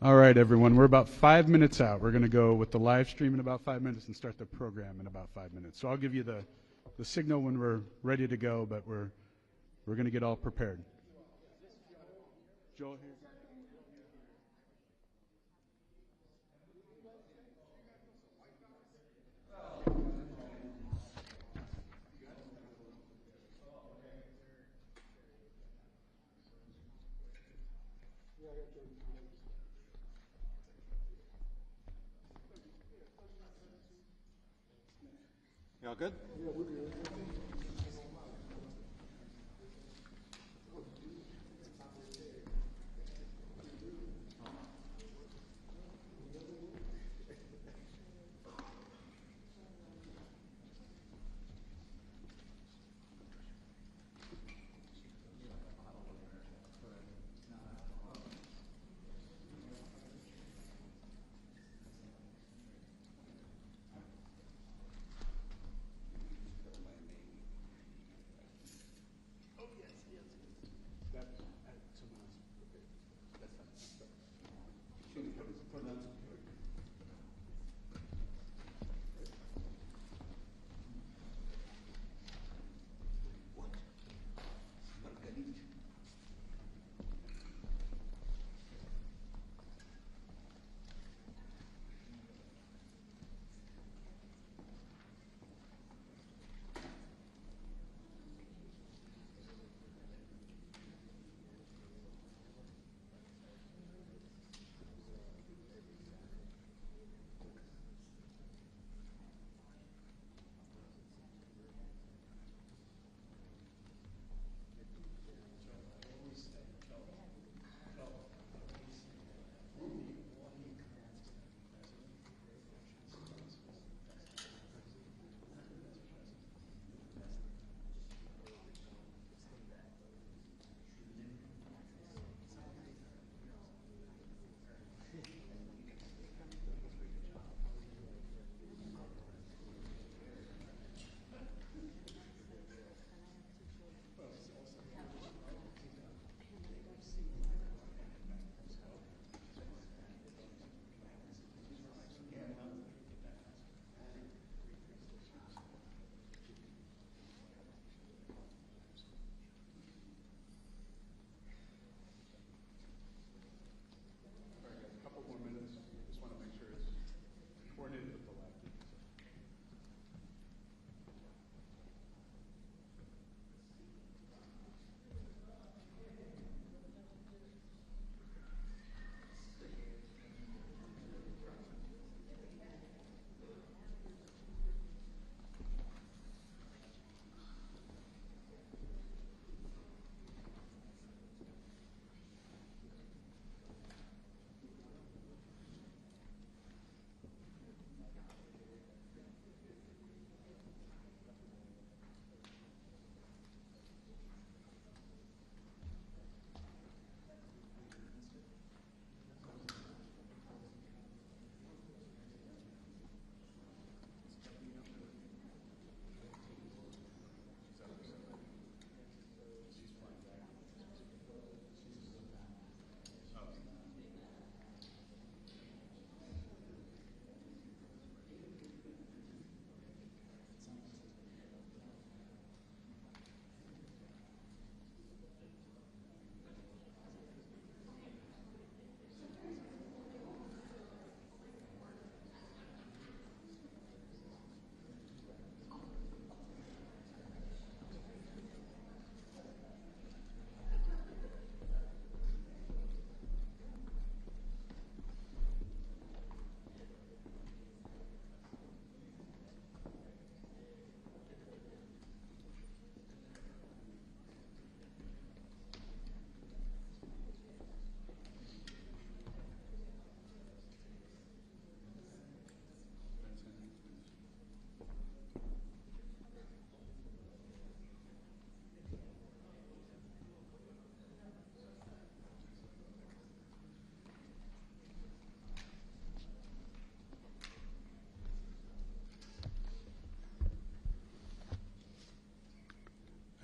All right, everyone. We're about 5 minutes out. We're going to go with the live stream in about 5 minutes and start the program in about 5 minutes. So I'll give you the signal when we're ready to go, but we're going to get all prepared. Joel here. Y'all good? Yeah, we're good.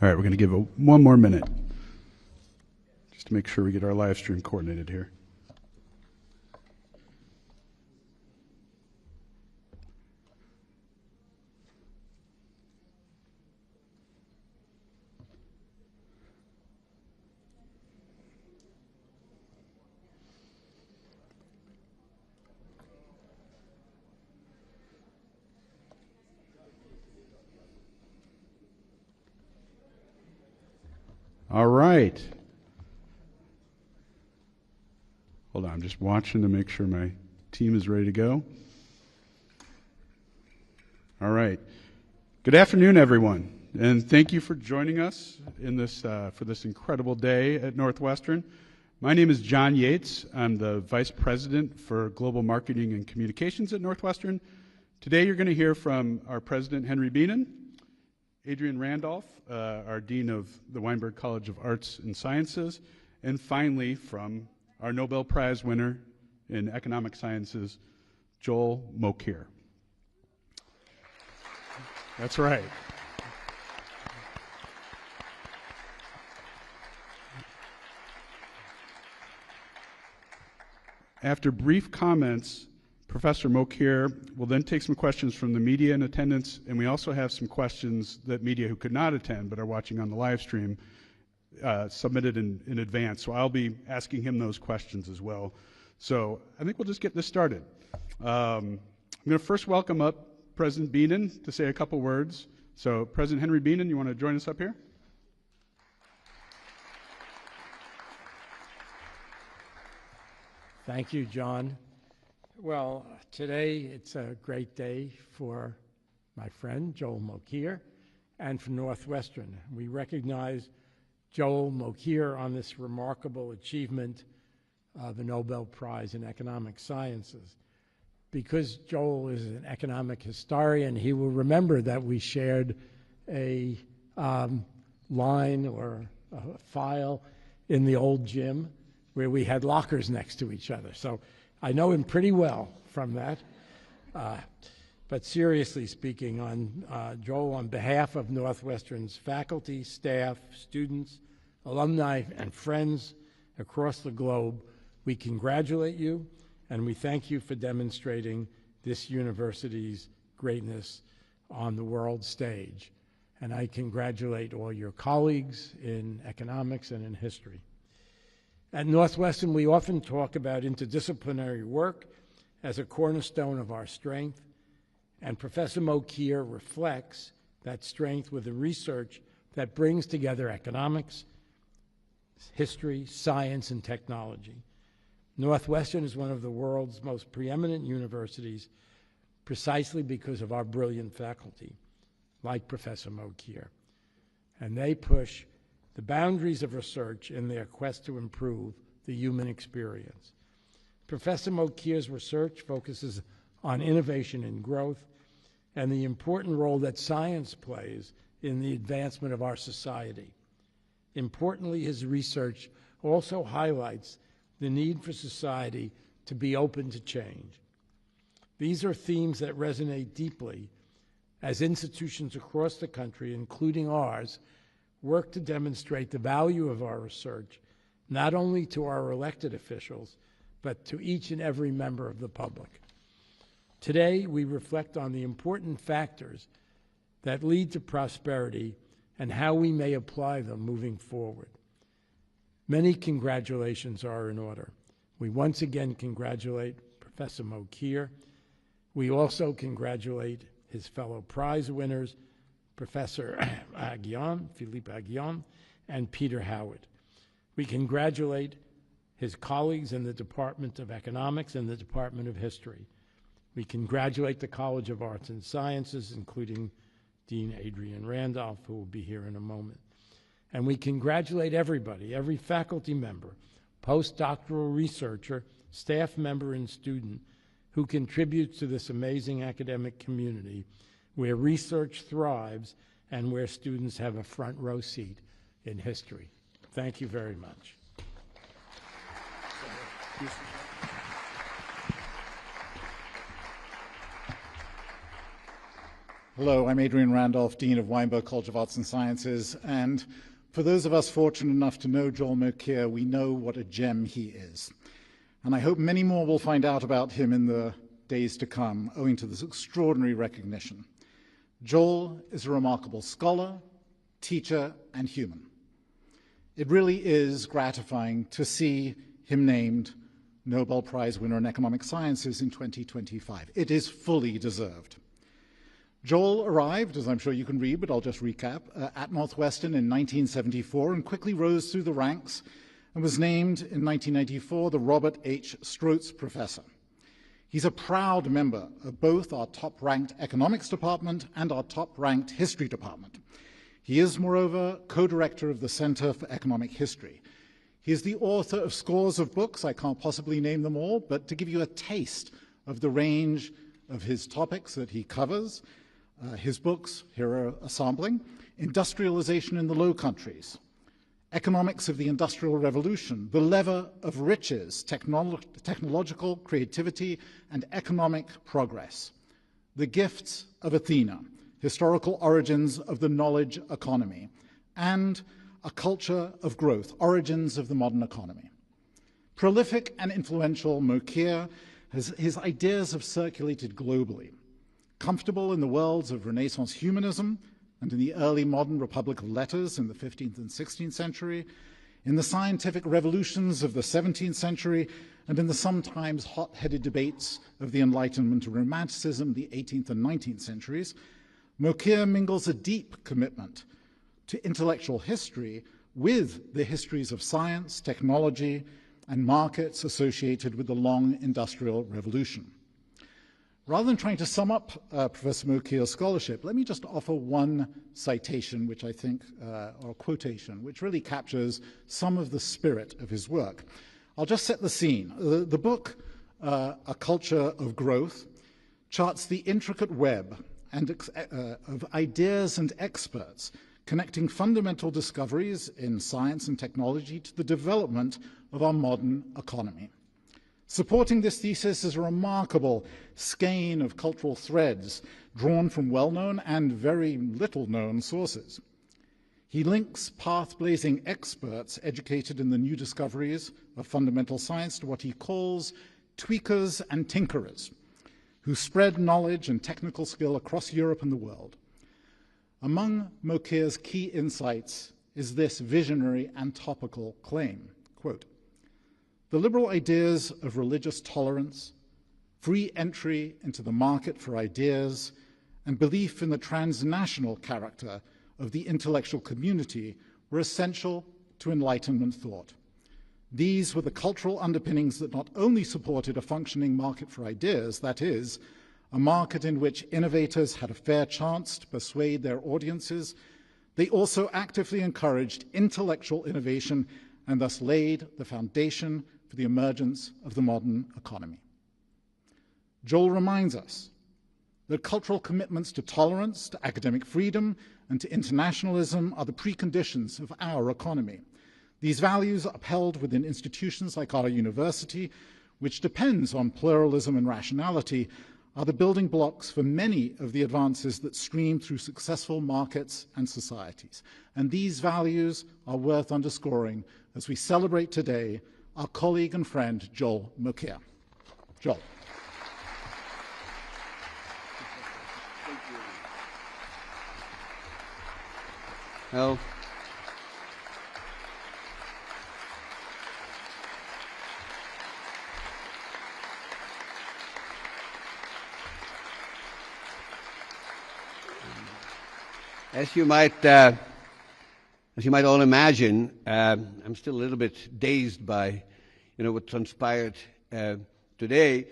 All right, we're going to give one more minute just to make sure we get our live stream coordinated here. right. Hold on, I'm just watching to make sure my team is ready to go. All right. Good afternoon, everyone, and thank you for joining us in this for this incredible day at Northwestern. My name is John Yates. I'm the Vice President for Global Marketing and Communications at Northwestern. Today you're going to hear from our President, Henry Bienen, Adrian Randolph, our Dean of the Weinberg College of Arts and Sciences, and finally from our Nobel Prize winner in Economic Sciences, Joel Mokyr. That's right. After brief comments, Professor Mokyr will then take some questions from the media in attendance, and we also have some questions that media who could not attend but are watching on the live stream submitted in advance. So I'll be asking him those questions as well. So I think we'll just get this started. I'm going to first welcome up President Bienen to say a couple words. So President Henry Bienen, you want to join us up here? Thank you, John. Well, today it's a great day for my friend Joel Mokyr and for Northwestern. We recognize Joel Mokyr on this remarkable achievement of the Nobel Prize in Economic Sciences. Because Joel is an economic historian, he will remember that we shared a line or a file in the old gym where we had lockers next to each other. So I know him pretty well from that. But seriously speaking, Joel, on behalf of Northwestern's faculty, staff, students, alumni, and friends across the globe, we congratulate you and we thank you for demonstrating this university's greatness on the world stage. And I congratulate all your colleagues in economics and in history. At Northwestern, we often talk about interdisciplinary work as a cornerstone of our strength, and Professor Mokyr reflects that strength with the research that brings together economics, history, science, and technology. Northwestern is one of the world's most preeminent universities precisely because of our brilliant faculty, like Professor Mokyr. And they push the boundaries of research in their quest to improve the human experience. Professor Mokyr's research focuses on innovation and growth and the important role that science plays in the advancement of our society. Importantly, his research also highlights the need for society to be open to change. These are themes that resonate deeply as institutions across the country, including ours, work to demonstrate the value of our research, not only to our elected officials, but to each and every member of the public. Today, we reflect on the important factors that lead to prosperity and how we may apply them moving forward. Many congratulations are in order. We once again congratulate Professor Mokyr. We also congratulate his fellow prize winners, Professor Philippe Aguillon, and Peter Howard. We congratulate his colleagues in the Department of Economics and the Department of History. We congratulate the College of Arts and Sciences, including Dean Adrian Randolph, who will be here in a moment. And we congratulate everybody, every faculty member, postdoctoral researcher, staff member, and student who contributes to this amazing academic community where research thrives and where students have a front row seat in history. Thank you very much. Hello, I'm Adrian Randolph, Dean of Weinberg College of Arts and Sciences, and for those of us fortunate enough to know Joel Mokyr, we know what a gem he is. And I hope many more will find out about him in the days to come, owing to this extraordinary recognition. Joel is a remarkable scholar, teacher, and human. It really is gratifying to see him named Nobel Prize winner in Economic Sciences in 2025. It is fully deserved. Joel arrived, as I'm sure you can read, but I'll just recap, at Northwestern in 1974 and quickly rose through the ranks and was named in 1994 the Robert H. Stroetz Professor. He's a proud member of both our top-ranked economics department and our top-ranked history department. He is, moreover, co-director of the Center for Economic History. He is the author of scores of books. I can't possibly name them all, but to give you a taste of the range of his topics that he covers, his books, here are a sampling: Industrialization in the Low Countries, Economics of the Industrial Revolution, The Lever of Riches, Technological Creativity and Economic Progress, The Gifts of Athena, Historical Origins of the Knowledge Economy, and A Culture of Growth, Origins of the Modern Economy. Prolific and influential, Mokyr, his ideas have circulated globally. Comfortable in the worlds of Renaissance humanism and in the early modern Republic of Letters in the 15th and 16th century, in the scientific revolutions of the 17th century, and in the sometimes hot-headed debates of the Enlightenment and Romanticism, the 18th and 19th centuries, Mokyr mingles a deep commitment to intellectual history with the histories of science, technology, and markets associated with the long industrial revolution. Rather than trying to sum up Professor Mokyr's scholarship, let me just offer one citation, which I think, or a quotation, which really captures some of the spirit of his work. I'll just set the scene. The book, A Culture of Growth, charts the intricate web of ideas and experts connecting fundamental discoveries in science and technology to the development of our modern economy. Supporting this thesis is a remarkable skein of cultural threads drawn from well-known and very little-known sources. He links path-blazing experts educated in the new discoveries of fundamental science to what he calls tweakers and tinkerers, who spread knowledge and technical skill across Europe and the world. Among Mokyr's key insights is this visionary and topical claim, quote, "The liberal ideas of religious tolerance, free entry into the market for ideas, and belief in the transnational character of the intellectual community were essential to Enlightenment thought. These were the cultural underpinnings that not only supported a functioning market for ideas, that is, a market in which innovators had a fair chance to persuade their audiences, they also actively encouraged intellectual innovation and thus laid the foundation for the emergence of the modern economy." Joel reminds us that cultural commitments to tolerance, to academic freedom, and to internationalism are the preconditions of our economy. These values are upheld within institutions like our university, which depends on pluralism and rationality, are the building blocks for many of the advances that stream through successful markets and societies. And these values are worth underscoring as we celebrate today our colleague and friend, Joel Mokyr. Joel. Thank you. Well, as you might all imagine, I'm still a little bit dazed by, what transpired today.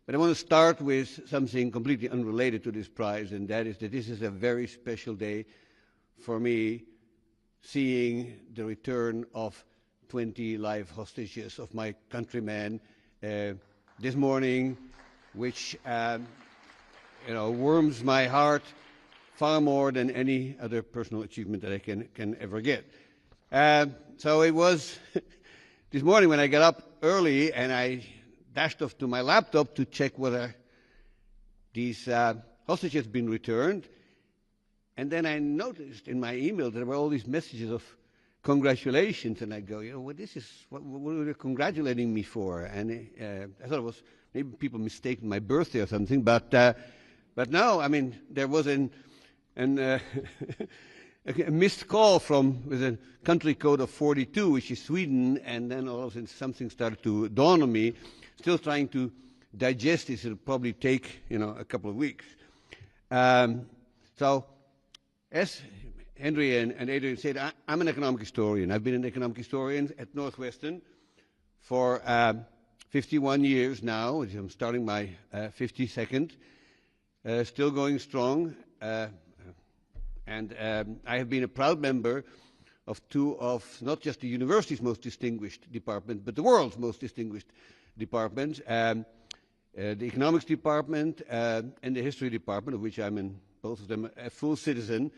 But I want to start with something completely unrelated to this prize, and that is that this is a very special day for me, seeing the return of 20 live hostages of my countrymen this morning, which warms my heart far more than any other personal achievement that I can ever get. So it was this morning when I got up early and I dashed off to my laptop to check whether these hostages had been returned. And then I noticed in my email that there were all these messages of congratulations, and I go, what are they congratulating me for? And I thought it was maybe people mistaken my birthday or something, but no, I mean, there was a missed call with a country code of 42, which is Sweden, and then all of a sudden something started to dawn on me. Still trying to digest this. It'll probably take, a couple of weeks. So, as Henry and Adrian said, I'm an economic historian. I've been an economic historian at Northwestern for 51 years now. I'm starting my 52nd, still going strong. And I have been a proud member of two of not just the university's most distinguished departments, but the world's most distinguished departments, the economics department and the history department, of which I'm in both of them a full citizen.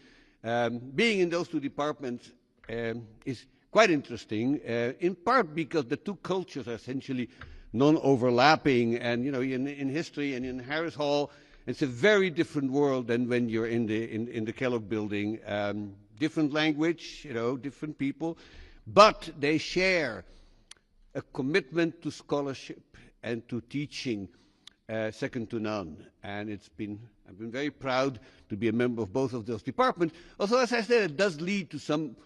Being in those two departments is quite interesting, in part because the two cultures are essentially non-overlapping, and you know, in history and in Harris Hall, it's a very different world than when you're in the Kellogg building. Different language, you know, different people, but they share a commitment to scholarship and to teaching second to none. And I've been very proud to be a member of both of those departments. Although, as I said, it does lead to some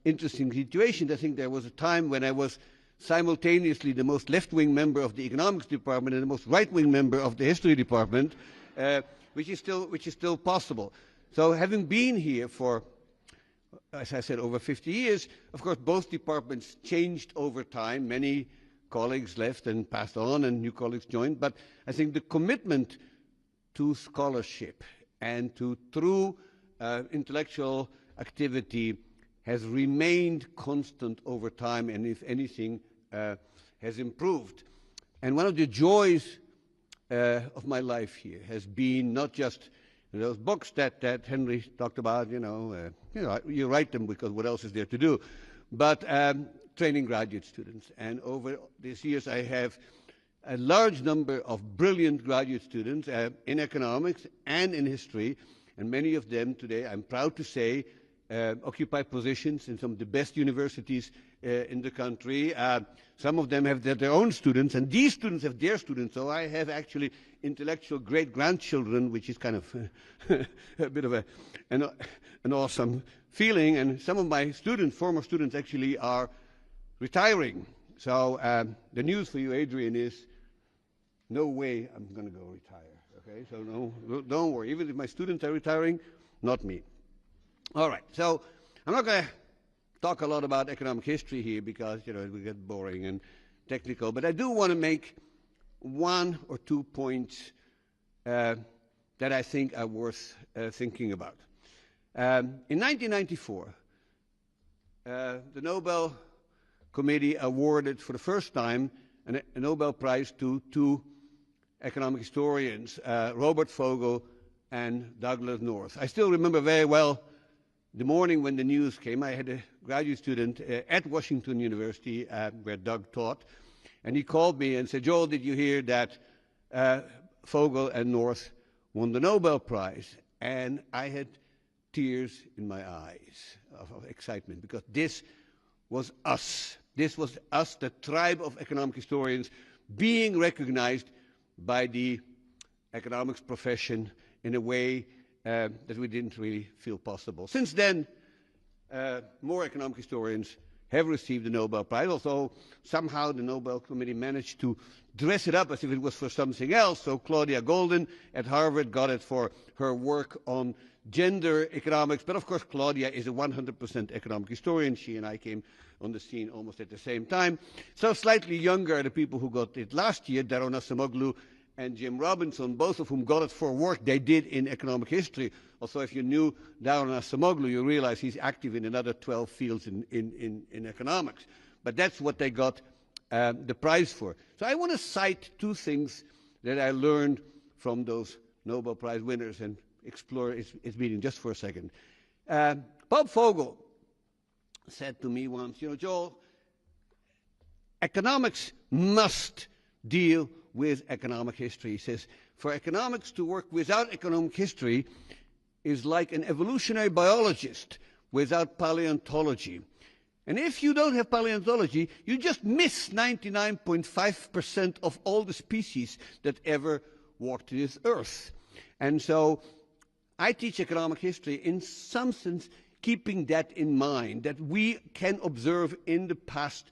interesting situations. I think there was a time when I was simultaneously the most left-wing member of the economics department and the most right-wing member of the history department, which is still possible. So having been here for, as I said, over 50 years, of course, both departments changed over time. Many colleagues left and passed on, and new colleagues joined. But I think the commitment to scholarship and to true intellectual activity has remained constant over time, and if anything, has improved. And one of the joys of my life here has been not just those books that Henry talked about, you write them because what else is there to do, but training graduate students. And over these years, I have a large number of brilliant graduate students in economics and in history, and many of them today, I'm proud to say, occupy positions in some of the best universities in the country. Some of them have their own students, and these students have their students. So I have actually intellectual great-grandchildren, which is kind of a bit of an awesome feeling. And some of my students, former students, actually are retiring. So the news for you, Adrian, is no way I'm going to go retire. Okay, so no, don't worry. Even if my students are retiring, not me. All right, so I'm not going to talk a lot about economic history here because, it will get boring and technical, but I do want to make 1 or 2 points that I think are worth thinking about. In 1994, the Nobel Committee awarded for the first time a Nobel Prize to two economic historians, Robert Fogel and Douglas North. I still remember very well the morning when the news came. I had a graduate student at Washington University where Doug taught, and he called me and said, "Joel, did you hear that Fogel and North won the Nobel Prize?" And I had tears in my eyes of excitement, because this was us. This was us, the tribe of economic historians, being recognized by the economics profession in a way that we didn't really feel possible. Since then, more economic historians have received the Nobel Prize, although somehow the Nobel Committee managed to dress it up as if it was for something else. So Claudia Golden at Harvard got it for her work on gender economics. But of course, Claudia is a 100% economic historian. She and I came on the scene almost at the same time. So slightly younger are the people who got it last year, Daron Acemoglu and Jim Robinson, both of whom got it for work they did in economic history. Also, if you knew Daron Acemoglu, you realize he's active in another 12 fields in economics. But that's what they got the prize for. So I want to cite two things that I learned from those Nobel Prize winners and explore its meaning just for a second. Bob Fogel said to me once, Joel, economics must deal with economic history. He says, for economics to work without economic history is like an evolutionary biologist without paleontology. And if you don't have paleontology, you just miss 99.5% of all the species that ever walked this earth. And so I teach economic history in some sense, keeping that in mind, that we can observe in the past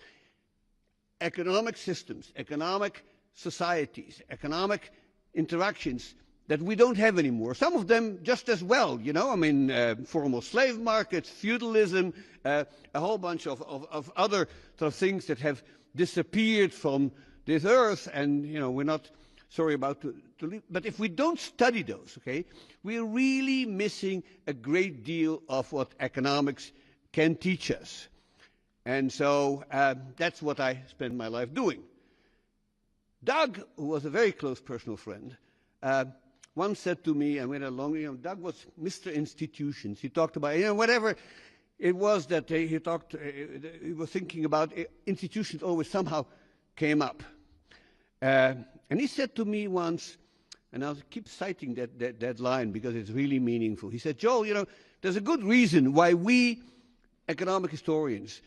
economic systems, economic societies, economic interactions that we don't have anymore. Some of them just as well, you know, I mean, formal slave markets, feudalism, a whole bunch of other sort of things that have disappeared from this earth, and, you know, we're not sorry about to leave. But if we don't study those, okay, we're really missing a great deal of what economics can teach us. And so that's what I spend my life doing. Doug, who was a very close personal friend, once said to me, and went along, you know, Doug was Mr. Institutions. He talked about, you know, whatever it was that he was thinking about, institutions always somehow came up. And he said to me once, and I'll keep citing that line because it's really meaningful. He said, Joel, you know, there's a good reason why we economic historians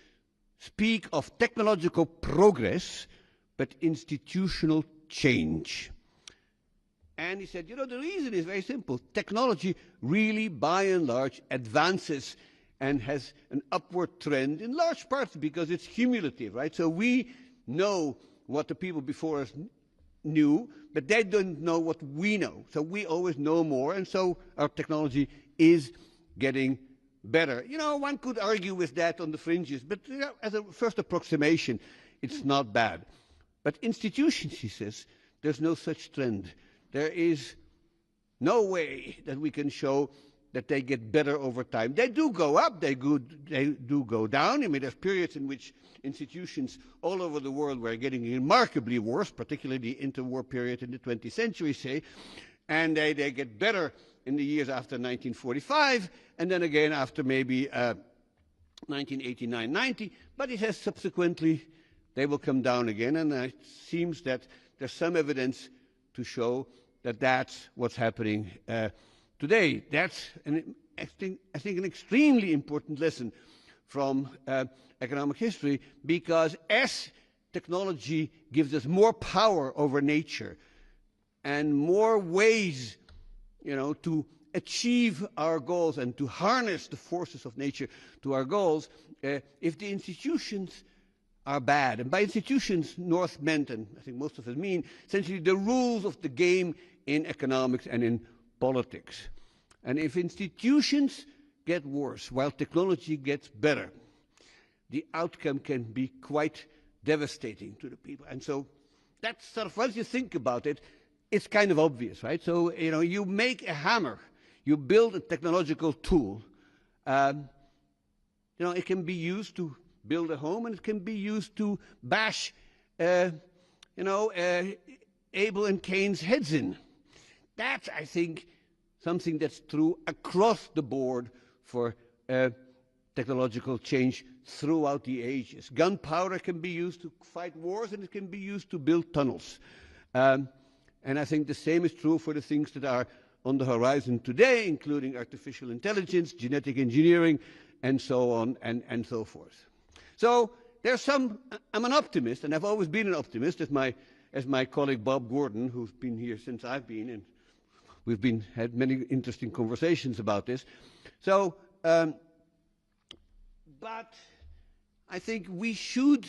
speak of technological progress, but institutional change. And he said, you know, the reason is very simple. Technology really, by and large, advances and has an upward trend in large parts because it's cumulative, right? So we know what the people before us knew, but they don't know what we know. So we always know more, and so our technology is getting better. You know, one could argue with that on the fringes, but you know, as a first approximation, it's not bad. But institutions, he says, there's no such trend. There is no way that we can show that they get better over time. They do go up, they do go down. I mean, there's periods in which institutions all over the world were getting remarkably worse, particularly the interwar period in the 20th century, say, and they get better in the years after 1945, and then again after maybe 1989-90, but it has subsequently, they will come down again, and it seems that there's some evidence to show that that's what's happening today. That's, I think, an extremely important lesson from economic history, because as technology gives us more power over nature and more ways, you know, to achieve our goals and to harness the forces of nature to our goals, if the institutions are bad, and by institutions North meant, and I think most of us mean, essentially the rules of the game in economics and in politics. And if institutions get worse while technology gets better, the outcome can be quite devastating to the people. And so that's sort of, once you think about it, it's kind of obvious, right? So, you know, you make a hammer, you build a technological tool. You know, it can be used to build a home, and it can be used to bash, you know, Abel and Cain's heads in. That's, I think, something that's true across the board for technological change throughout the ages. Gunpowder can be used to fight wars, and it can be used to build tunnels. And I think the same is true for the things that are on the horizon today, including artificial intelligence, genetic engineering, and so on and so forth. So there's some, I'm an optimist, and I've always been an optimist, as my colleague Bob Gordon, who's been here since I've been, and we've had many interesting conversations about this. So, but I think we should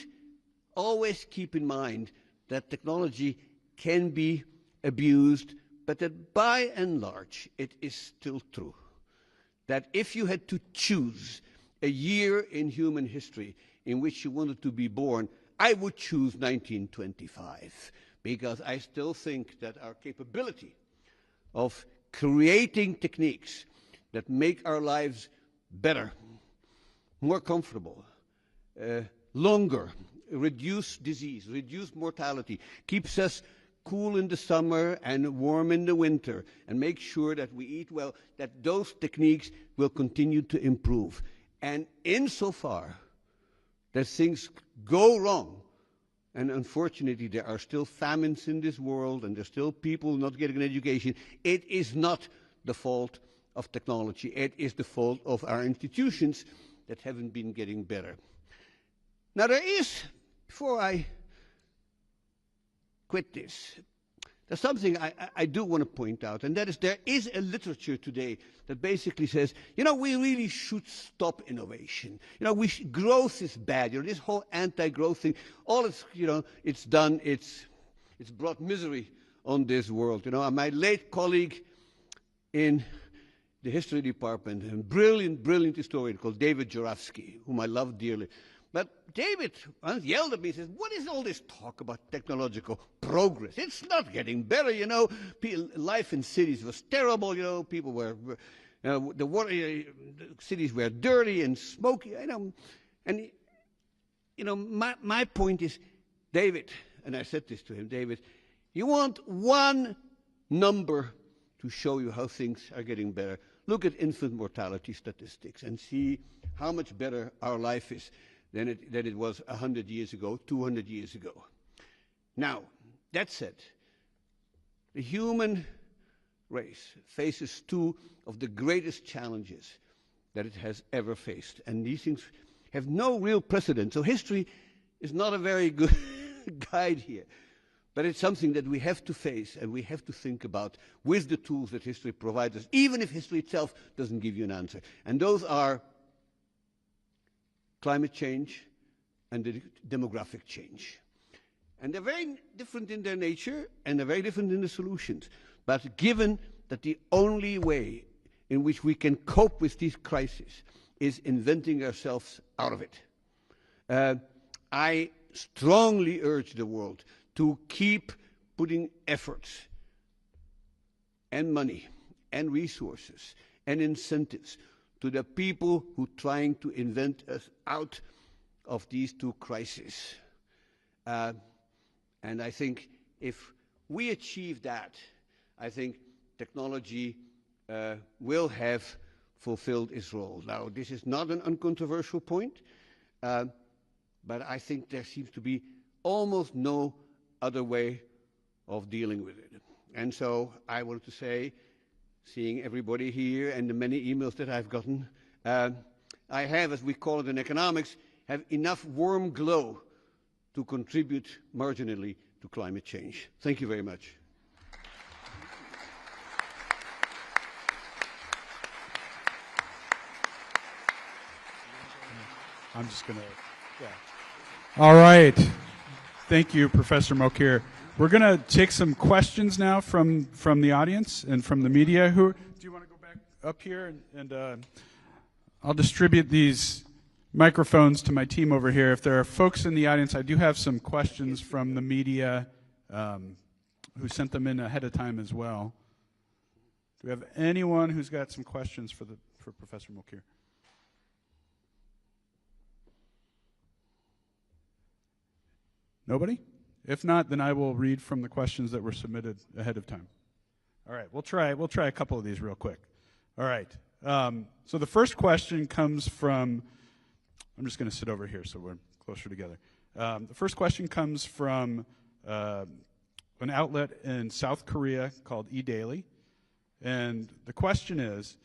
always keep in mind that technology can be abused, but that by and large it is still true that if you had to choose a year in human history in which you wanted to be born, I would choose 1925, because I still think that our capability of creating techniques that make our lives better, more comfortable, longer, reduce disease, reduce mortality, keeps us cool in the summer and warm in the winter, and make sure that we eat well, that those techniques will continue to improve. And insofar that things go wrong, and unfortunately there are still famines in this world, and there's still people not getting an education, it is not the fault of technology. It is the fault of our institutions that haven't been getting better. Now there is, before I quit this, there's something I do want to point out, and that is there is a literature today that basically says, you know, we really should stop innovation. You know, growth is bad. You know, this whole anti-growth thing, all it's, you know, it's done, it's brought misery on this world. You know, my late colleague in the history department, a brilliant, brilliant historian called David Joravsky, whom I love dearly. But David once yelled at me and says, what is all this talk about technological progress? It's not getting better, you know. Life in cities was terrible, you know. People were, the cities were dirty and smoky, you know. And, you know, my point is, David, and I said this to him, David, you want one number to show you how things are getting better. Look at infant mortality statistics and see how much better our life is than it was 100 years ago, 200 years ago. Now, that said, the human race faces two of the greatest challenges that it has ever faced. And these things have no real precedent. So history is not a very good guide here. But it's something that we have to face and we have to think about with the tools that history provides us, even if history itself doesn't give you an answer. And those are climate change and the demographic change. And they're very different in their nature and they're very different in the solutions. But given that the only way in which we can cope with these crises is inventing ourselves out of it, I strongly urge the world to keep putting efforts and money and resources and incentives to the people who are trying to invent us out of these two crises. And I think if we achieve that, I think technology will have fulfilled its role. Now, this is not an uncontroversial point, but I think there seems to be almost no other way of dealing with it. And so I wanted to say, seeing everybody here and the many emails that I've gotten, I have, as we call it in economics, have enough warm glow to contribute marginally to climate change. Thank you very much. I'm just going to, yeah. All right. Thank you, Professor Mokyr. We're going to take some questions now from the audience and from the media. Do you want to go back up here? And I'll distribute these microphones to my team over here. If there are folks in the audience, I do have some questions from the media who sent them in ahead of time as well. Do we have anyone who's got some questions for Professor Mokyr? Nobody? If not, then I will read from the questions that were submitted ahead of time. All right, we'll try a couple of these real quick. All right. So the first question comes from, I'm just going to sit over here so we're closer together. The first question comes from an outlet in South Korea called eDaily. And the question is,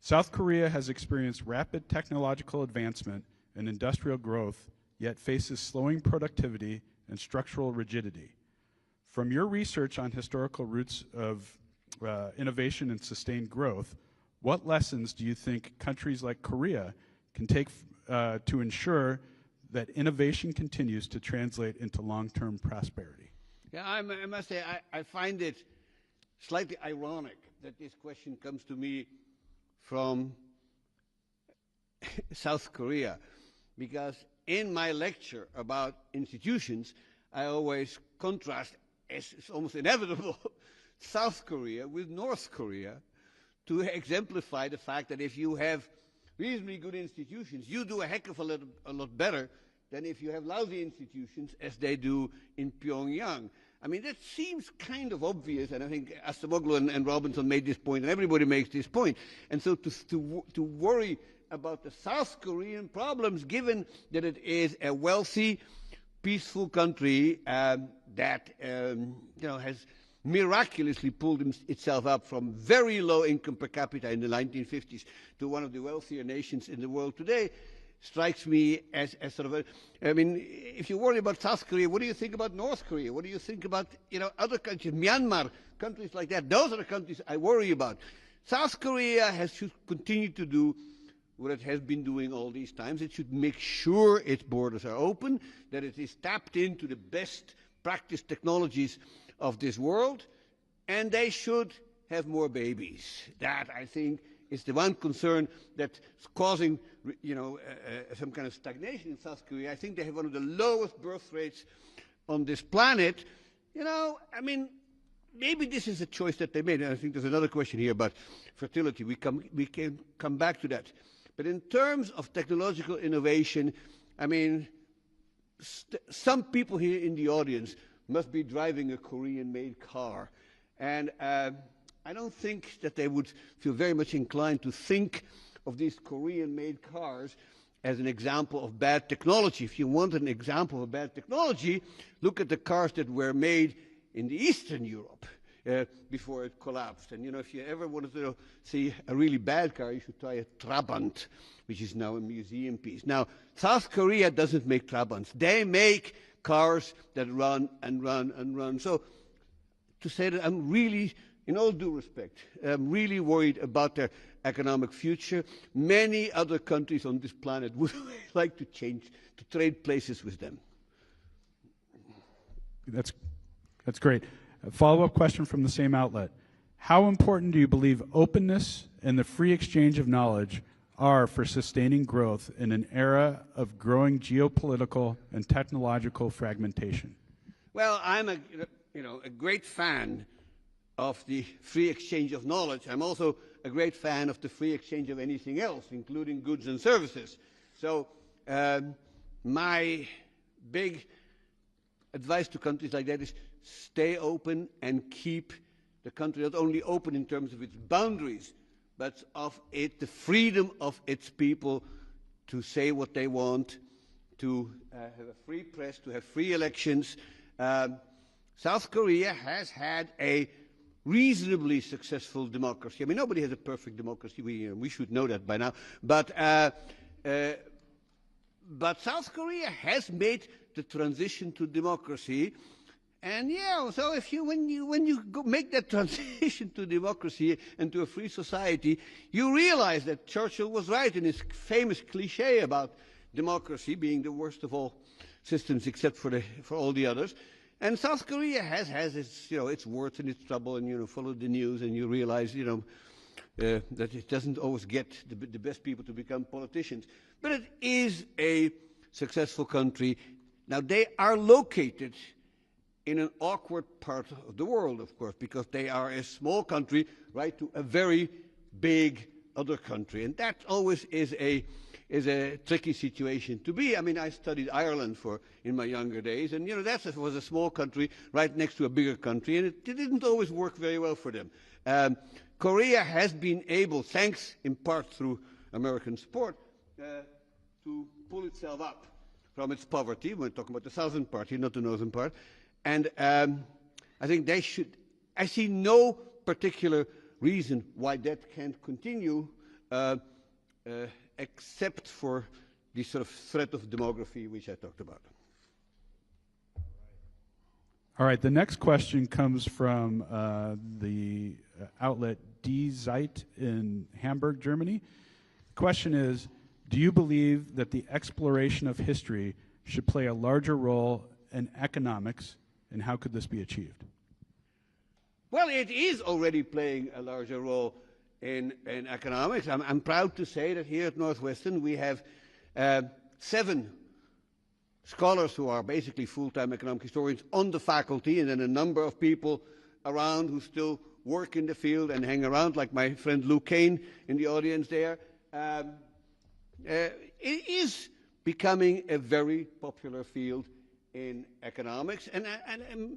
South Korea has experienced rapid technological advancement and industrial growth, yet faces slowing productivity and structural rigidity. From your research on historical roots of innovation and sustained growth, what lessons do you think countries like Korea can take to ensure that innovation continues to translate into long-term prosperity? Yeah, I must say, I find it slightly ironic that this question comes to me from South Korea, because in my lecture about institutions, I always contrast, as it's almost inevitable, South Korea with North Korea to exemplify the fact that if you have reasonably good institutions, you do a heck of a lot better than if you have lousy institutions, as they do in Pyongyang. I mean, that seems kind of obvious, and I think Acemoglu and Robinson made this point, and everybody makes this point. And so to worry about the South Korean problems, given that it is a wealthy, peaceful country that has miraculously pulled itself up from very low income per capita in the 1950s to one of the wealthier nations in the world today, strikes me as sort of I mean, if you worry about South Korea, what do you think about North Korea? What do you think about, other countries, Myanmar, countries like that? Those are the countries I worry about. South Korea should continue to do what it has been doing all these times. It should make sure its borders are open, that it is tapped into the best practice technologies of this world, and they should have more babies. That, I think, is the one concern that's causing, some kind of stagnation in South Korea. I think they have one of the lowest birth rates on this planet. Maybe this is a choice that they made. And I think there's another question here about fertility. We can come back to that. But in terms of technological innovation, some people here in the audience must be driving a Korean-made car. And I don't think that they would feel very much inclined to think of these Korean-made cars as an example of bad technology. If you want an example of bad technology, look at the cars that were made in the Eastern Europe before it collapsed. And if you ever wanted to see a really bad car, you should try a Trabant, which is now a museum piece. Now, South Korea doesn't make Trabants. They make cars that run and run and run. So to say that I'm really, in all due respect, I'm really worried about their economic future. Many other countries on this planet would like to trade places with them. That's great. A follow-up question from the same outlet. How important do you believe openness and the free exchange of knowledge are for sustaining growth in an era of growing geopolitical and technological fragmentation? Well, I'm a great fan of the free exchange of knowledge. I'm also a great fan of the free exchange of anything else, including goods and services. So my big advice to countries like that is stay open and keep the country not only open in terms of its boundaries, but of the freedom of its people to say what they want, to have a free press, to have free elections. South Korea has had a reasonably successful democracy. Nobody has a perfect democracy. We should know that by now. But South Korea has made the transition to democracy. And so when you make that transition to democracy and to a free society, you realize that Churchill was right in his famous cliche about democracy being the worst of all systems except for all the others. And South Korea has its warts and its trouble, and follow the news, and you realize that it doesn't always get the best people to become politicians. But it is a successful country. Now they are located in an awkward part of the world, of course, because they are a small country right to a very big other country, and that always is a tricky situation to be. I studied Ireland in my younger days, and that was a small country right next to a bigger country, and it didn't always work very well for them. Korea has been able, thanks in part through American support, to pull itself up from its poverty. We're talking about the southern part here, not the northern part. And I think they should. I see no particular reason why that can't continue, except for the sort of threat of demography, which I talked about. All right, the next question comes from the outlet Die Zeit in Hamburg, Germany. The question is, do you believe that the exploration of history should play a larger role in economics, and how could this be achieved? Well, it is already playing a larger role in economics. I'm proud to say that here at Northwestern we have 7 scholars who are basically full-time economic historians on the faculty, and then a number of people around who still work in the field and hang around, like my friend Lou Kane in the audience there. It is becoming a very popular field in economics, and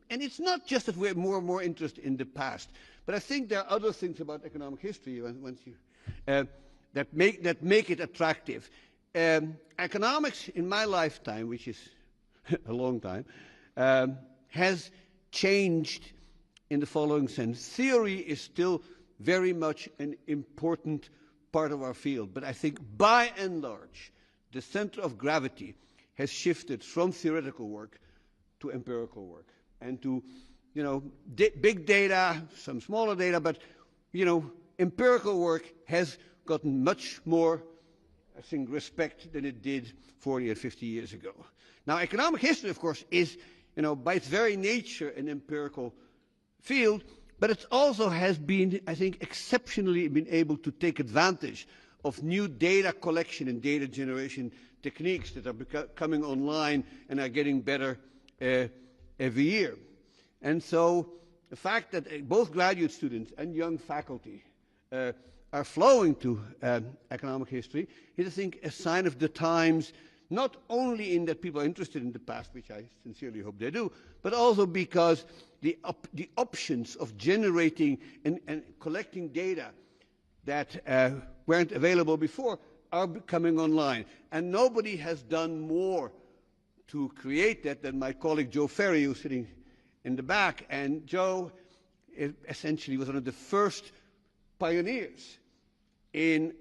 it's not just that we have more and more interest in the past, but I think there are other things about economic history that make it attractive. Economics in my lifetime, which is a long time, has changed in the following sense. Theory is still very much an important part of our field, but I think by and large the center of gravity has shifted from theoretical work to empirical work, and to big data, some smaller data, but empirical work has gotten much more, I think, respect than it did 40 or 50 years ago. Now, economic history, of course, is by its very nature an empirical field, but it also has been, I think, exceptionally been able to take advantage of new data collection and data generation techniques that are coming online and are getting better every year. And so the fact that both graduate students and young faculty are flowing to economic history is, I think, a sign of the times, not only in that people are interested in the past, which I sincerely hope they do, but also because the options of generating and collecting data that weren't available before are coming online. And nobody has done more to create that than my colleague Joe Ferry, who's sitting in the back. And Joe essentially was one of the first pioneers in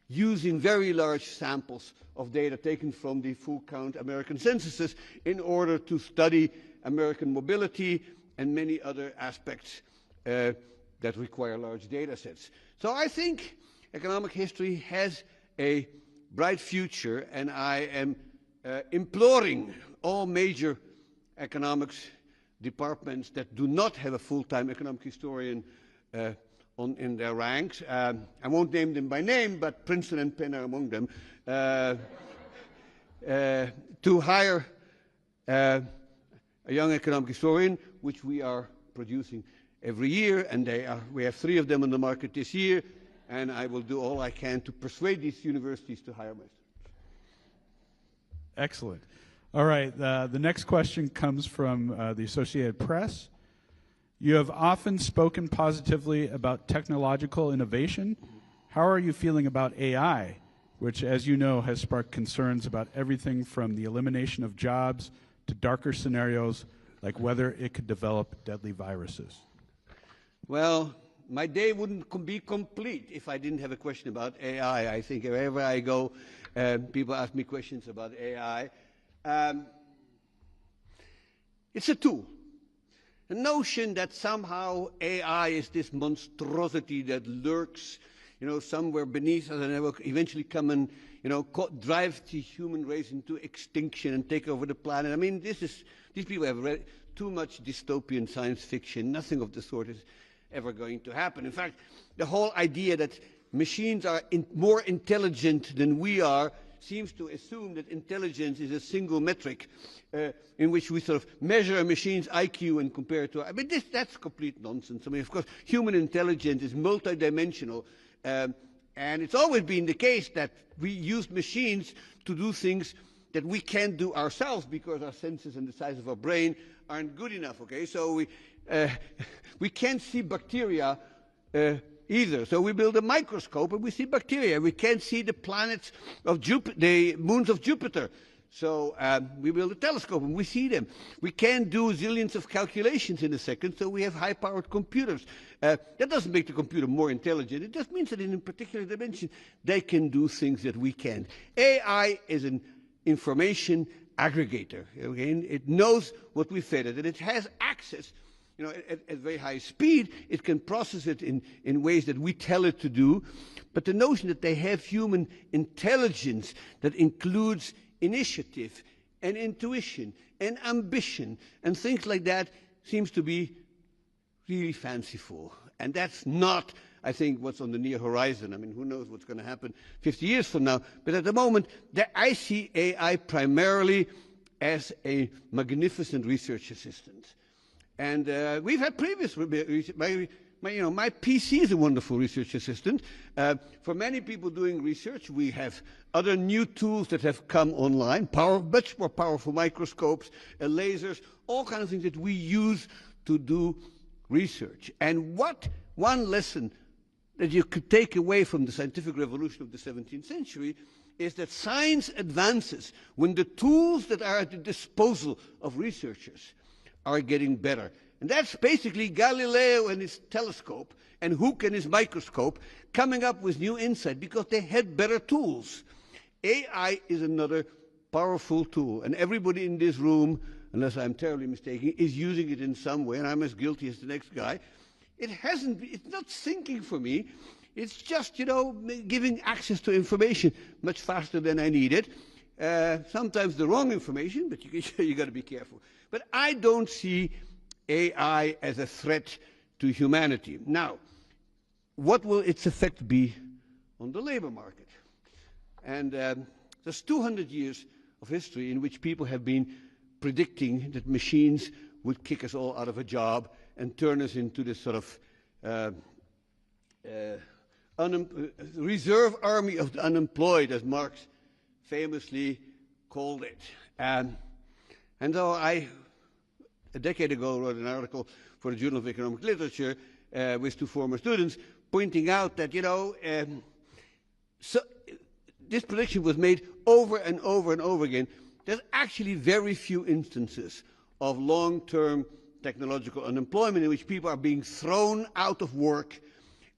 using very large samples of data taken from the full count American censuses in order to study American mobility and many other aspects that require large data sets. So I think economic history has a bright future, and I am imploring all major economics departments that do not have a full-time economic historian in their ranks. I won't name them by name, but Princeton and Penn are among them, to hire a young economic historian, which we are producing every year, and we have 3 of them on the market this year, and I will do all I can to persuade these universities to hire my students. Excellent. All right, the next question comes from the Associated Press. You have often spoken positively about technological innovation. How are you feeling about AI, which, as you know, has sparked concerns about everything from the elimination of jobs to darker scenarios like whether it could develop deadly viruses? Well, my day wouldn't be complete if I didn't have a question about AI. I think wherever I go, people ask me questions about AI. It's a tool. The notion that somehow AI is this monstrosity that lurks, somewhere beneath us and will eventually come and, drive the human race into extinction and take over the planet. I mean, these people have read too much dystopian science fiction. Nothing of the sort is ever going to happen. In fact, the whole idea that machines are more intelligent than we are seems to assume that intelligence is a single metric in which we sort of measure a machine's IQ and compare it to. I mean, that's complete nonsense. I mean, of course, human intelligence is multidimensional, and it's always been the case that we use machines to do things that we can't do ourselves because our senses and the size of our brain aren't good enough. Okay, so we can't see bacteria either. So we build a microscope and we see bacteria. We can't see the planets of Jupiter, the moons of Jupiter. So we build a telescope and we see them. We can't do zillions of calculations in a second, so we have high-powered computers. That doesn't make the computer more intelligent. It just means that in a particular dimension, they can do things that we can't. AI is an information aggregator. Okay? It knows what we fed it, and it has access. At very high speed, it can process it in ways that we tell it to do. But the notion that they have human intelligence that includes initiative and intuition and ambition and things like that seems to be really fanciful. And that's not, I think, what's on the near horizon. I mean, who knows what's going to happen 50 years from now. But at the moment, I see AI primarily as a magnificent research assistant. And we've had previous research. My PC is a wonderful research assistant. For many people doing research, we have other new tools that have come online, much more powerful microscopes, lasers, all kinds of things that we use to do research. And one lesson that you could take away from the scientific revolution of the 17th century is that science advances when the tools that are at the disposal of researchers are getting better. And that's basically Galileo and his telescope and Hooke and his microscope coming up with new insight because they had better tools. AI is another powerful tool, and everybody in this room, unless I'm terribly mistaken, is using it in some way, and I'm as guilty as the next guy. It's not thinking for me. It's just, giving access to information much faster than I need it. Sometimes the wrong information, but you got to be careful. But I don't see AI as a threat to humanity. Now, what will its effect be on the labor market? And there's 200 years of history in which people have been predicting that machines would kick us all out of a job and turn us into this sort of reserve army of the unemployed, as Marx famously called it. And though I, a decade ago, wrote an article for the Journal of Economic Literature with 2 former students, pointing out that, so this prediction was made over and over and over again. There's actually very few instances of long-term technological unemployment in which people are being thrown out of work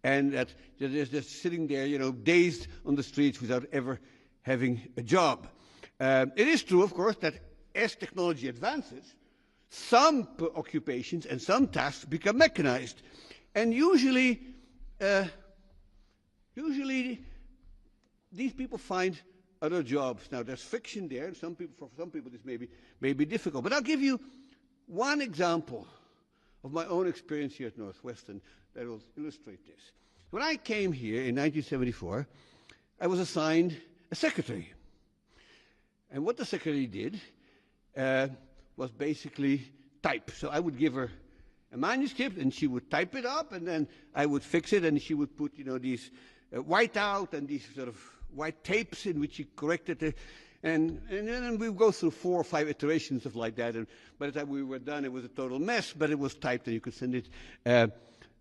and that they're just sitting there, dazed on the streets without ever having a job. It is true, of course, that as technology advances, some occupations and some tasks become mechanized. And usually these people find other jobs. Now, there's friction there, and for some people this may be difficult. But I'll give you one example of my own experience here at Northwestern that will illustrate this. When I came here in 1974, I was assigned a secretary. And what the secretary did was basically type. So I would give her a manuscript, and she would type it up, and then I would fix it, and she would put, these white out and these sort of white tapes in which she corrected it. And then we would go through 4 or 5 iterations of like that. And by the time we were done, it was a total mess, but it was typed, and you could send it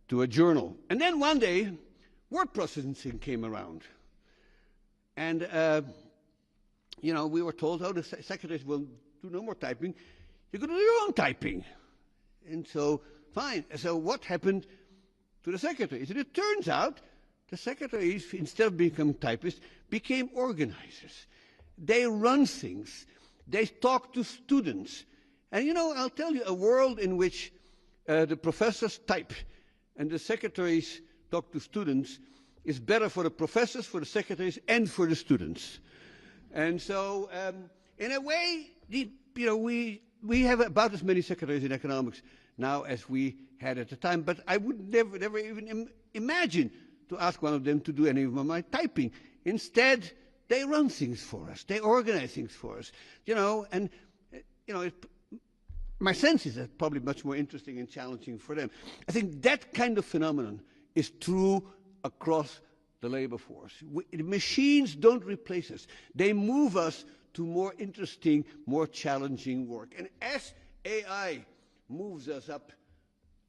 to a journal. And then one day, word processing came around. And, we were told, oh, the secretaries will do no more typing. You could do your own typing. And so, fine. So what happened to the secretaries? And it turns out the secretaries, instead of becoming typists, became organizers. They run things. They talk to students. And, I'll tell you, a world in which the professors type and the secretaries talk to students is better for the professors, for the secretaries, and for the students. And so, in a way, we have about as many secretaries in economics now as we had at the time, but I would never even imagine to ask one of them to do any of my typing. Instead, they run things for us. They organize things for us. My sense is that probably much more interesting and challenging for them. I think that kind of phenomenon is true across the labor force. The machines don't replace us. They move us to more interesting, more challenging work. And as AI moves us up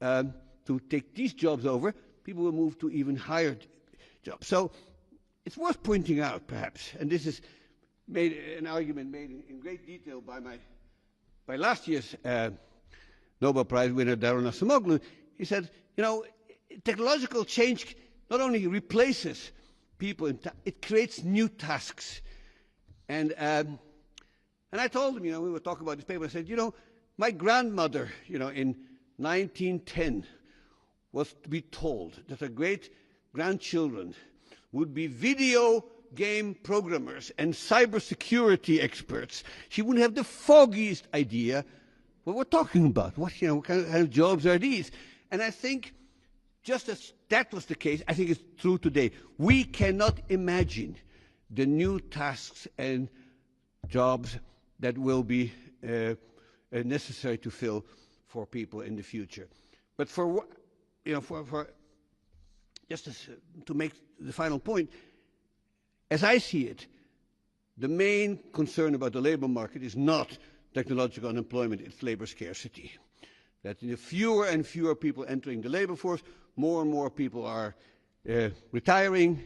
to take these jobs over, people will move to even higher jobs. So it's worth pointing out, perhaps, and this is an argument made in great detail by last year's Nobel Prize winner, Cardona. He said, technological change not only replaces people, it creates new tasks. And I told him, we were talking about this paper, I said, my grandmother, in 1910 was to be told that her great-grandchildren would be video game programmers and cybersecurity experts. She wouldn't have the foggiest idea what we're talking about. What kind of jobs are these? And I think just as that was the case, I think it's true today. We cannot imagine the new tasks and jobs that will be necessary to fill for people in the future. But for just to make the final point, as I see it, the main concern about the labor market is not technological unemployment, it's labor scarcity. That fewer and fewer people entering the labor force, more and more people are retiring,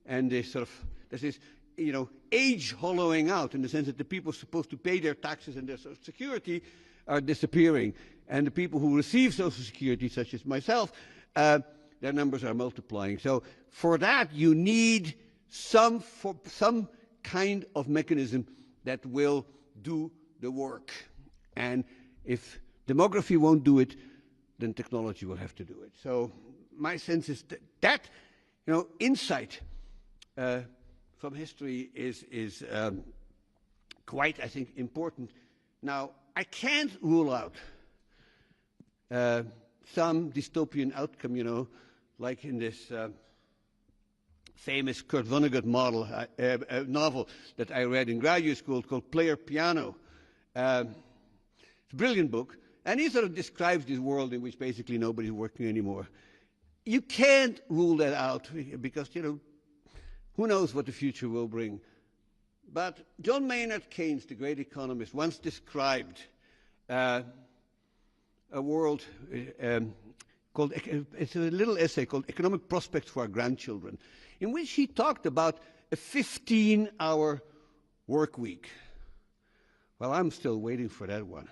and there's this age hollowing out in the sense that the people supposed to pay their taxes and their Social Security are disappearing. And the people who receive Social Security, such as myself, their numbers are multiplying. So for that, you need some kind of mechanism that will do the work. And if demography won't do it, then technology will have to do it. So my sense is that insight from history is quite, I think, important. Now, I can't rule out some dystopian outcome, you know, like in this famous Kurt Vonnegut novel that I read in graduate school called Player Piano. It's a brilliant book, and he sort of describes this world in which basically nobody's working anymore. You can't rule that out because, you know, who knows what the future will bring. But John Maynard Keynes, the great economist, once described a world called, it's a little essay called Economic Prospects for Our Grandchildren, in which he talked about a 15-hour work week. Well, I'm still waiting for that one.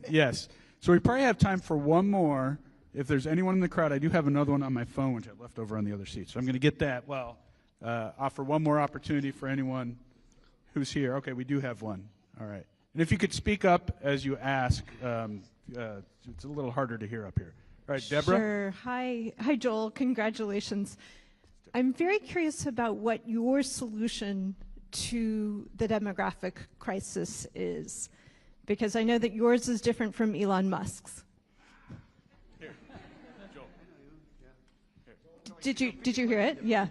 Yes. So we probably have time for one more. If there's anyone in the crowd, I do have another one on my phone, which I left over on the other seat. So I'm going to get that. Well, offer one more opportunity for anyone who's here. Okay, we do have one. All right. And if you could speak up as you ask, it's a little harder to hear up here. All right, Deborah? Sure. Hi, Joel. Congratulations. I'm very curious about what your solution to the demographic crisis is, because I know that yours is different from Elon Musk's. Here. Joel. Did you hear it? Yeah.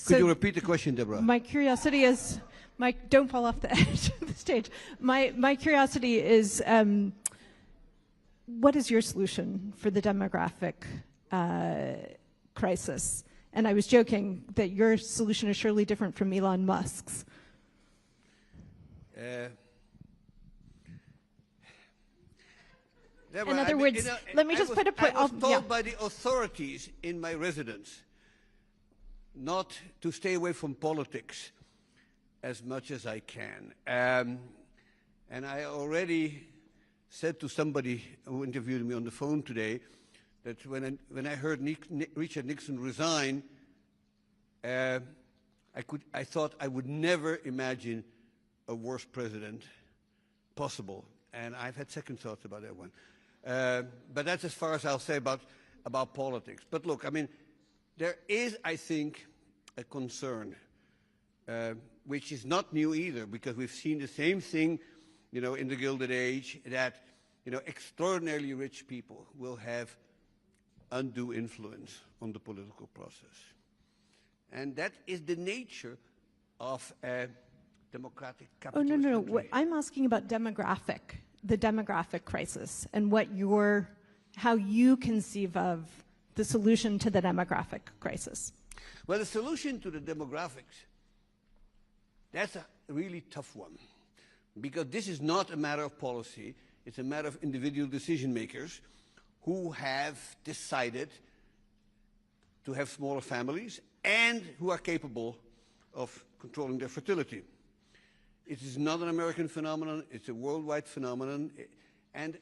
Could you repeat the question, Deborah? My curiosity is, don't fall off the edge of the stage. My curiosity is, what is your solution for the demographic crisis? And I was joking that your solution is surely different from Elon Musk's. Deborah, In other words, let me just put a point. I was told by the authorities in my residence not to stay away from politics as much as I can. And I already said to somebody who interviewed me on the phone today that when I heard Richard Nixon resign, I thought I would never imagine a worse president possible. And I've had second thoughts about that one. But that's as far as I'll say about politics. But look, I mean, there is, I think, a concern, which is not new either, because we've seen the same thing, you know, in the Gilded Age, that, you know, extraordinarily rich people will have undue influence on the political process. And that is the nature of a democratic capitalist country. Oh, no. I'm asking about the demographic crisis, and how you conceive of the solution to the demographic crisis. Well, the solution to the demographics, that's a really tough one, because this is not a matter of policy. It's a matter of individual decision makers who have decided to have smaller families and who are capable of controlling their fertility. It is not an American phenomenon, it's a worldwide phenomenon. And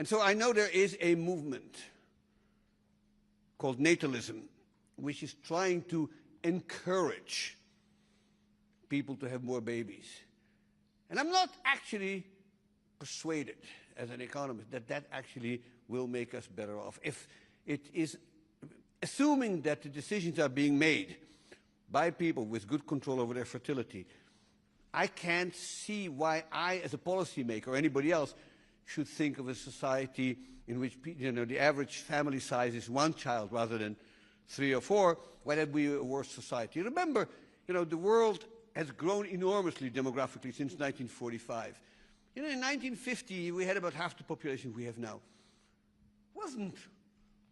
so I know there is a movement called natalism, which is trying to encourage people to have more babies. And I'm not actually persuaded as an economist that actually will make us better off. If it is, assuming that the decisions are being made by people with good control over their fertility, I can't see why I, as a policymaker or anybody else, should think of a society in which, you know, the average family size is one child rather than 3 or 4. Why that would be a worse society? Remember, you know, the world has grown enormously demographically since 1945. You know, in 1950, we had about half the population we have now. Wasn't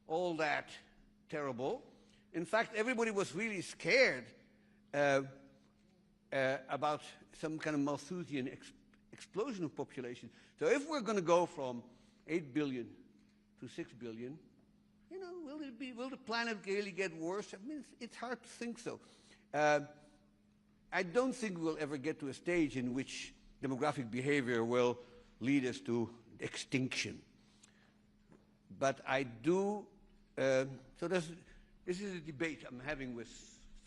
all that terrible. In fact, everybody was really scared about some kind of Malthusian explosion of population. So if we're going to go from 8 billion to 6 billion, you know, will the planet really get worse? I mean, it's hard to think so. I don't think we'll ever get to a stage in which demographic behavior will lead us to extinction. But I do, so this is a debate I'm having with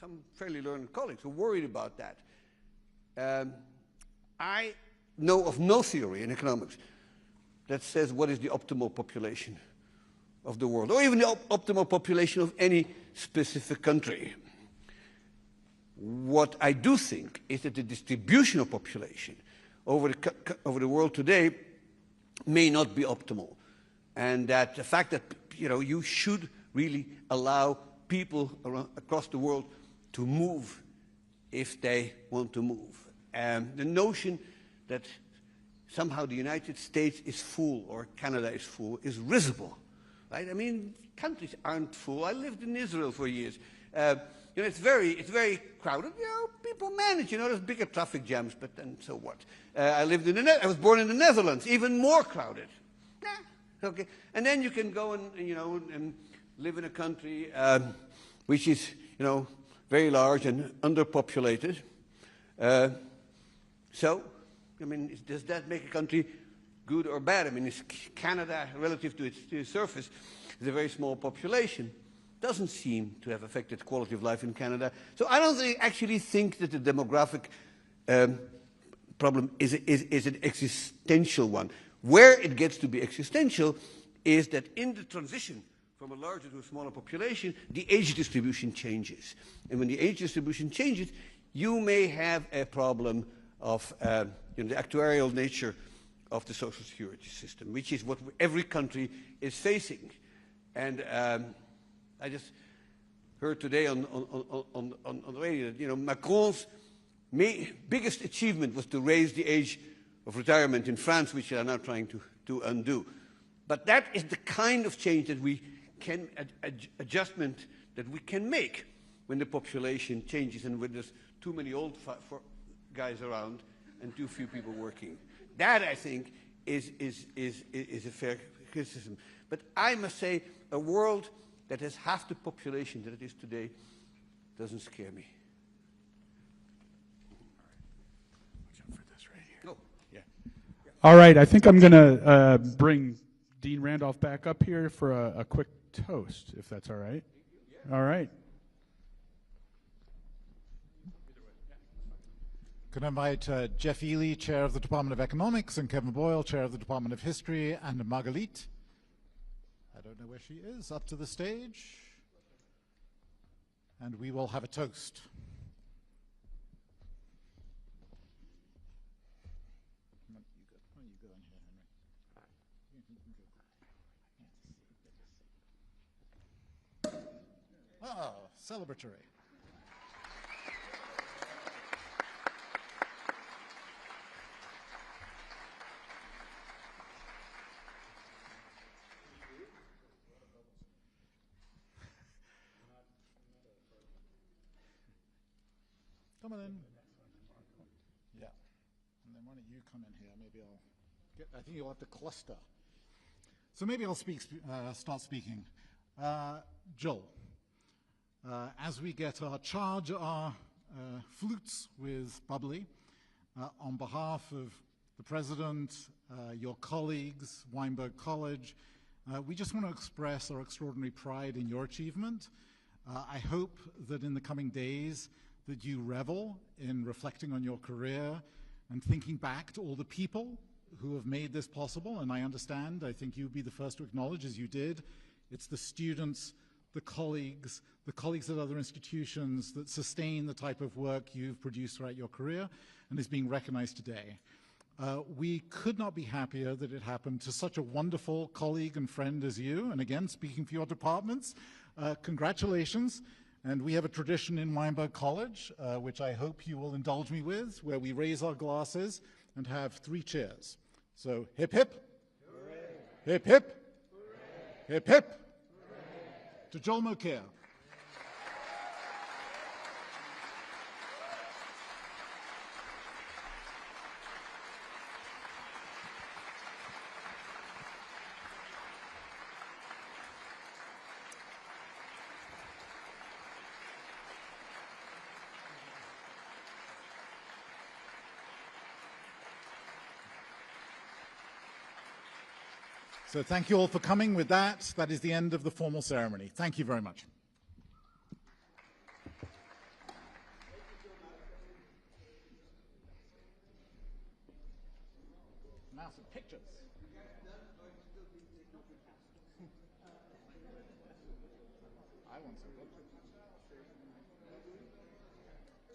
some fairly learned colleagues who are worried about that. I know of no theory in economics that says what is the optimal population of the world, or even the optimal population of any specific country. What I do think is that the distribution of population over the world today may not be optimal, and that the fact that you should really allow people across the world to move if they want to move. The notion that somehow the United States is full or Canada is full is risible, right? I mean, countries aren't full. I lived in Israel for years. It's very crowded. People manage. There's bigger traffic jams, but then so what? I was born in the Netherlands, even more crowded. Okay, and then you can go and live in a country which is very large and underpopulated. So, does that make a country good or bad? Is Canada, relative to its surface, is a very small population. Doesn't seem to have affected quality of life in Canada. So I don't actually think that the demographic problem is an existential one. Where it gets to be existential is that in the transition from a larger to a smaller population, the age distribution changes. And when the age distribution changes, you may have a problem of the actuarial nature of the social security system, which is what every country is facing. And I just heard today on the radio that Macron's biggest achievement was to raise the age of retirement in France, which they are now trying to undo. But that is the kind of change that we can adjustment that we can make when the population changes and when there's too many old guys around and too few people working. That, I think, is a fair criticism. But I must say, a world that has half the population that it is today doesn't scare me. Watch out for this right here. Oh, yeah. All right, I think I'm going to bring Dean Randolph back up here for a quick toast, if that's all right. All right. Could I invite Jeff Ely, Chair of the Department of Economics, and Kevin Boyle, Chair of the Department of History, and Margalit, I don't know where she is, up to the stage. And we will have a toast. Oh, celebratory. Come on in. Yeah. And then why don't you come in here? Maybe I'll get, I think you'll have to cluster. So maybe I'll start speaking. Joel, as we charge our flutes with bubbly, on behalf of the President, your colleagues, Weinberg College, we just want to express our extraordinary pride in your achievement. I hope that in the coming days that you revel in reflecting on your career and thinking back to all the people who have made this possible. And I understand, I think you'd be the first to acknowledge, as you did, it's the students, the colleagues at other institutions that sustain the type of work you've produced throughout your career and is being recognized today. We could not be happier that it happened to such a wonderful colleague and friend as you. And again, speaking for your departments, congratulations. And we have a tradition in Weinberg College, which I hope you will indulge me with, where we raise our glasses and have 3 cheers. So hip hip, hooray. Hip hip, hooray. Hip hip, hooray. To Joel Mokyr. So thank you all for coming. With that, that is the end of the formal ceremony. Thank you very much. Now some pictures. I want some pictures.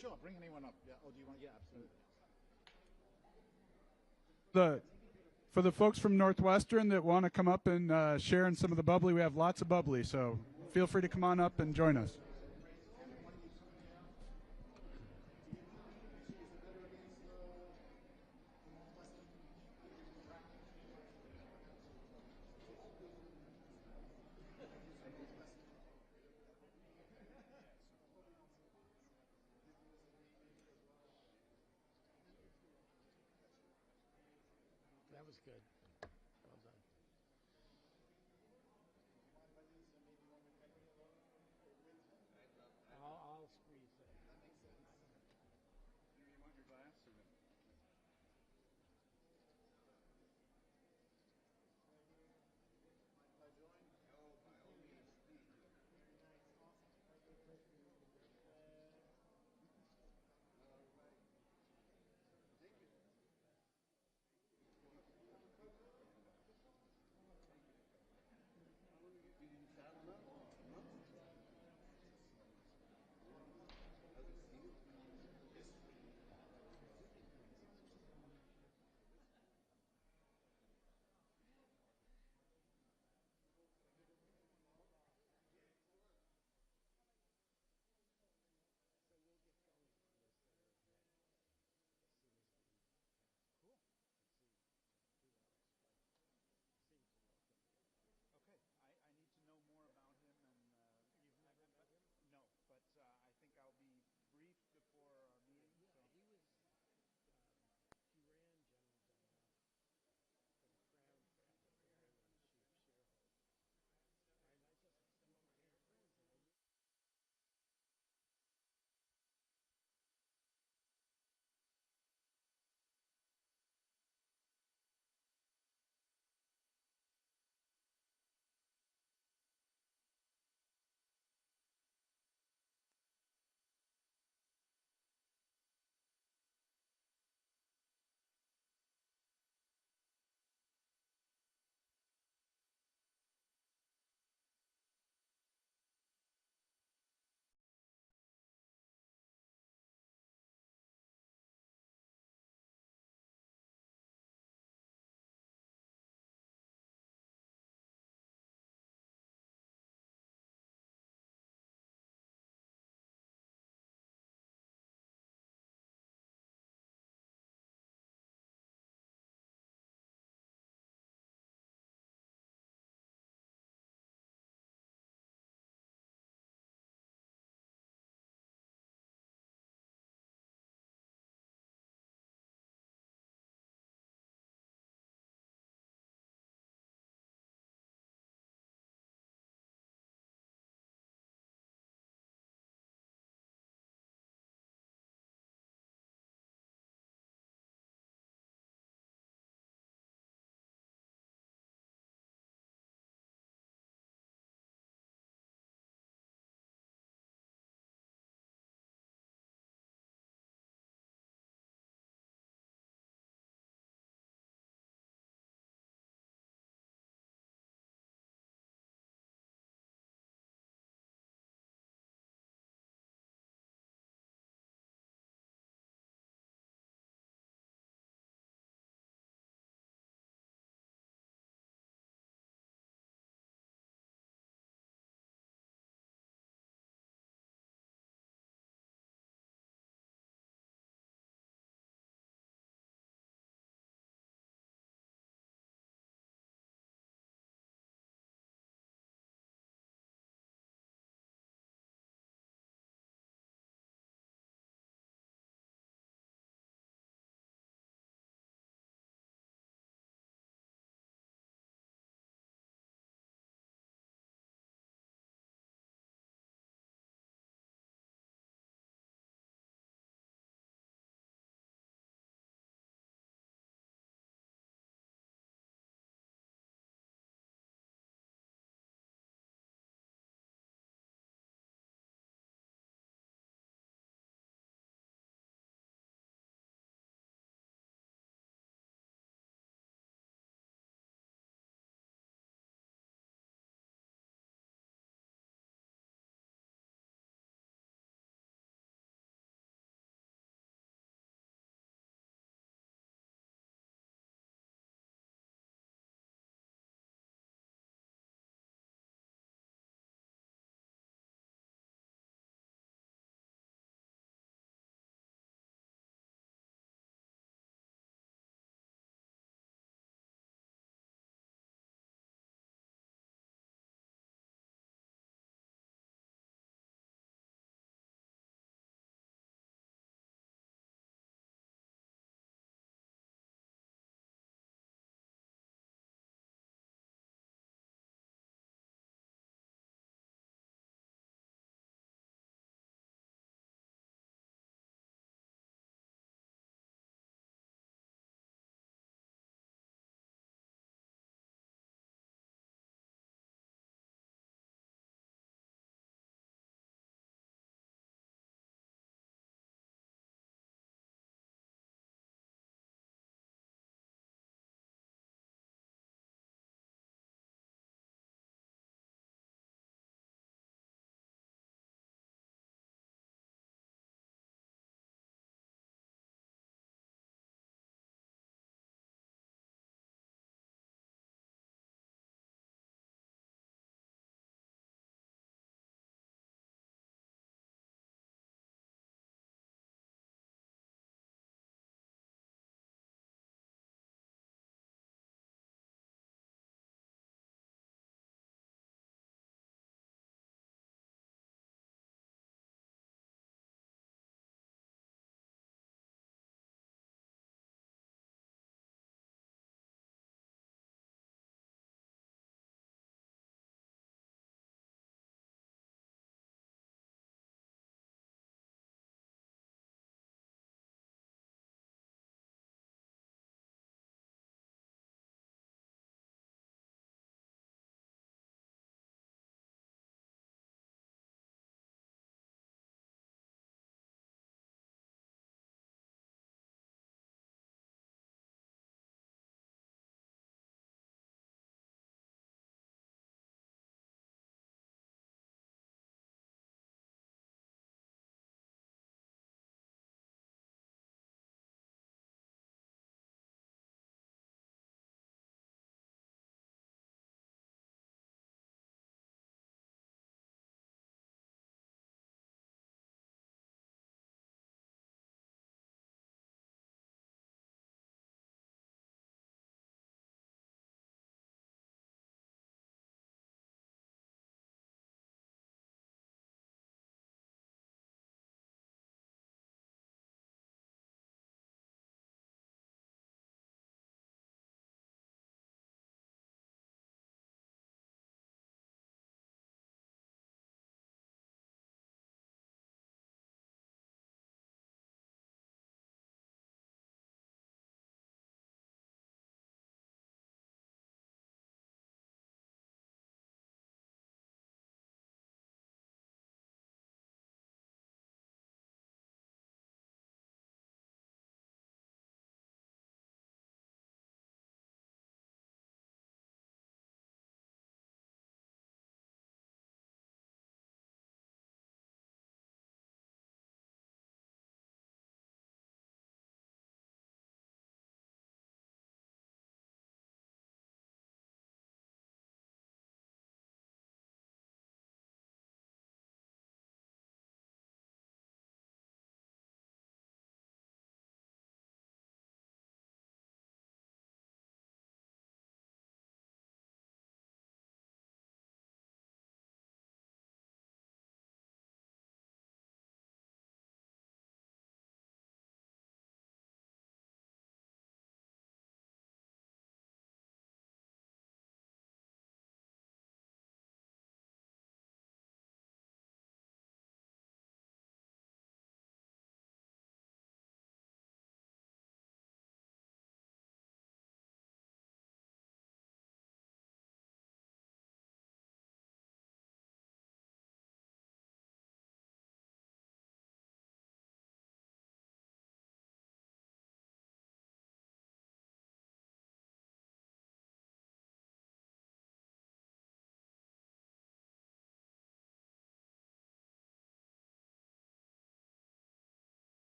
Sure, bring anyone up. Yeah. Oh, do you want? Yeah, absolutely. For the folks from Northwestern that want to come up and share in some of the bubbly, we have lots of bubbly, so feel free to come on up and join us. That was good.